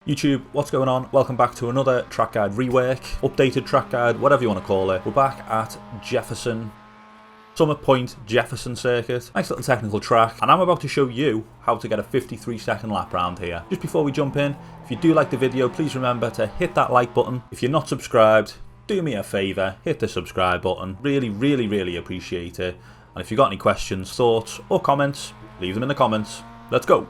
YouTube, what's going on? Welcome back to another track guide rework, updated track guide, whatever you want to call it. We're back at Jefferson, Summit Point Jefferson Circuit. Nice little technical track, and I'm about to show you how to get a 53-second lap round here. Just before we jump in, if you do like the video, please remember to hit that like button. If you're not subscribed, do me a favour, hit the subscribe button. Really appreciate it. And if you've got any questions, thoughts, or comments, leave them in the comments. Let's go!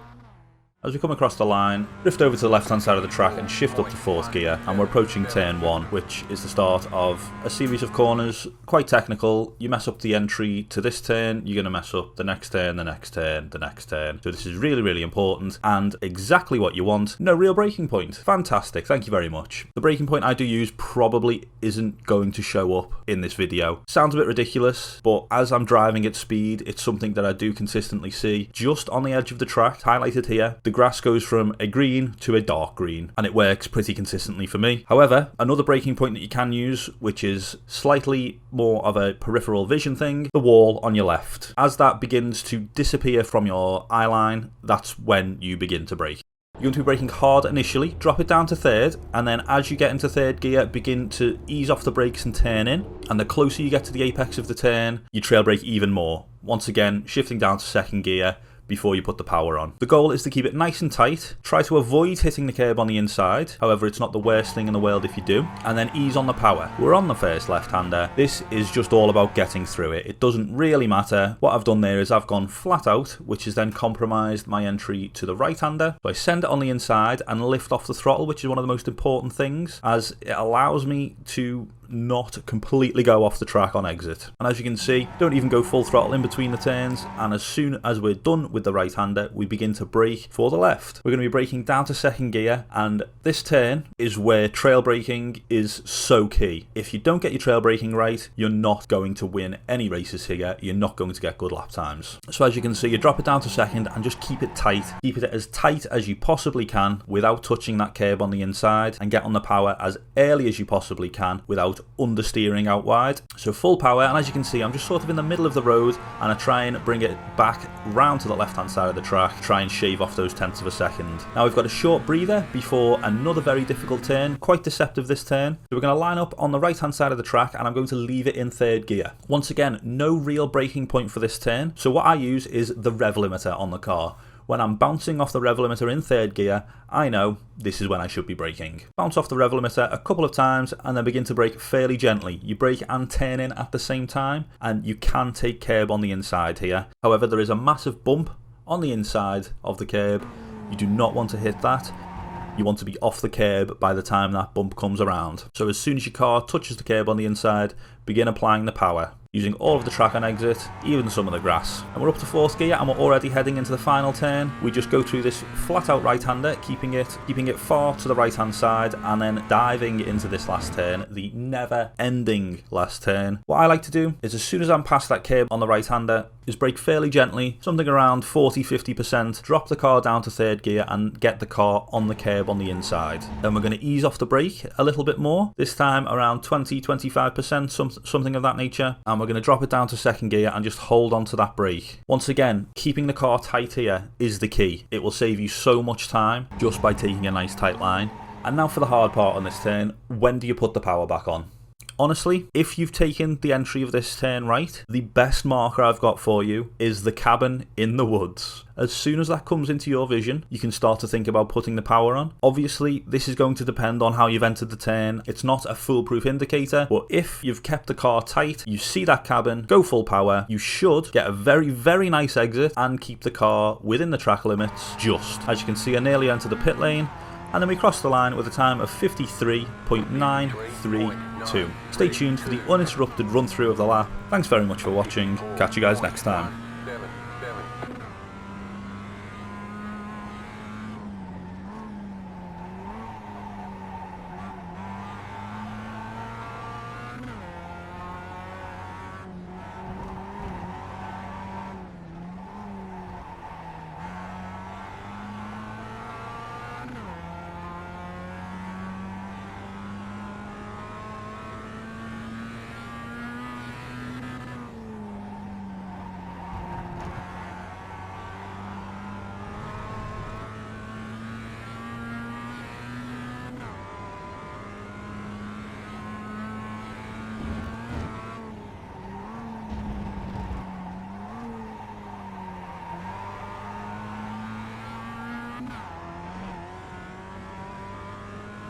As we come across the line, drift over to the left hand side of the track and shift up to 4th gear, and we're approaching turn 1, which is the start of a series of corners, quite technical. You mess up the entry to this turn, you're going to mess up the next turn, the next turn, the next turn. So this is really important and exactly what you want. No real braking point. Fantastic, thank you very much. The braking point I do use probably isn't going to show up in this video. Sounds a bit ridiculous, but as I'm driving at speed, it's something that I do consistently see. Just on the edge of the track, highlighted here, the grass goes from a green to a dark green, and it works pretty consistently for me. However, another braking point that you can use, which is slightly more of a peripheral vision thing, the wall on your left. As that begins to disappear from your eye line, that's when you begin to brake. You're going to be braking hard initially, drop it down to 3rd, and then as you get into 3rd gear, begin to ease off the brakes and turn in. And the closer you get to the apex of the turn, you trail brake even more. Once again, shifting down to 2nd gear before you put the power on. The goal is to keep it nice and tight, try to avoid hitting the curb on the inside, however it's not the worst thing in the world if you do, and then ease on the power. We're on the first left-hander. This is just all about getting through it. It doesn't really matter. What I've done there is I've gone flat out, which has then compromised my entry to the right-hander. So I send it on the inside and lift off the throttle, which is one of the most important things, as it allows me to not completely go off the track on exit. And as you can see, don't even go full throttle in between the turns, and as soon as we're done with the right hander, we begin to brake for the left. We're going to be braking down to 2nd gear, and this turn is where trail braking is so key. If you don't get your trail braking right, you're not going to win any races here. You're not going to get good lap times. So as you can see, you drop it down to 2nd and just keep it tight. Keep it as tight as you possibly can without touching that curb on the inside, and get on the power as early as you possibly can without understeering out wide. So full power, and as you can see, I'm just sort of in the middle of the road, and I try and bring it back round to the left hand side of the track, try and shave off those tenths of a second. Now we've got a short breather before another very difficult turn, quite deceptive this turn. So we're going to line up on the right hand side of the track, and I'm going to leave it in 3rd gear. Once again, no real braking point for this turn, so what I use is the rev limiter on the car. When I'm bouncing off the rev limiter in 3rd gear, I know this is when I should be braking. Bounce off the rev limiter a couple of times and then begin to brake fairly gently. You brake and turn in at the same time, and you can take curb on the inside here. However, there is a massive bump on the inside of the curb. You do not want to hit that. You want to be off the curb by the time that bump comes around. So as soon as your car touches the curb on the inside, begin applying the power, using all of the track on exit, even some of the grass. And we're up to 4th gear, and we're already heading into the final turn. We just go through this flat out right-hander, keeping it far to the right hand side, and then diving into this last turn, the never ending last turn. What I like to do is, as soon as I'm past that curb on the right-hander, is brake fairly gently, something around 40-50%, drop the car down to 3rd gear and get the car on the curb on the inside. Then we're going to ease off the brake a little bit more, this time around 20-25%, something of that nature, and we're going to drop it down to 2nd gear and just hold on to that brake. Once again, keeping the car tight here is the key. It will save you so much time just by taking a nice tight line. And now for the hard part on this turn, when do you put the power back on? Honestly, if you've taken the entry of this turn right, the best marker I've got for you is the cabin in the woods. As soon as that comes into your vision, you can start to think about putting the power on. Obviously, this is going to depend on how you've entered the turn. It's not a foolproof indicator, but if you've kept the car tight, you see that cabin, go full power, you should get a very nice exit and keep the car within the track limits just. As you can see, I nearly entered the pit lane, and then we cross the line with a time of 53.932. Stay tuned for the uninterrupted run through of the lap. Thanks very much for watching. Catch you guys next time.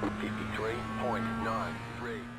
53.93.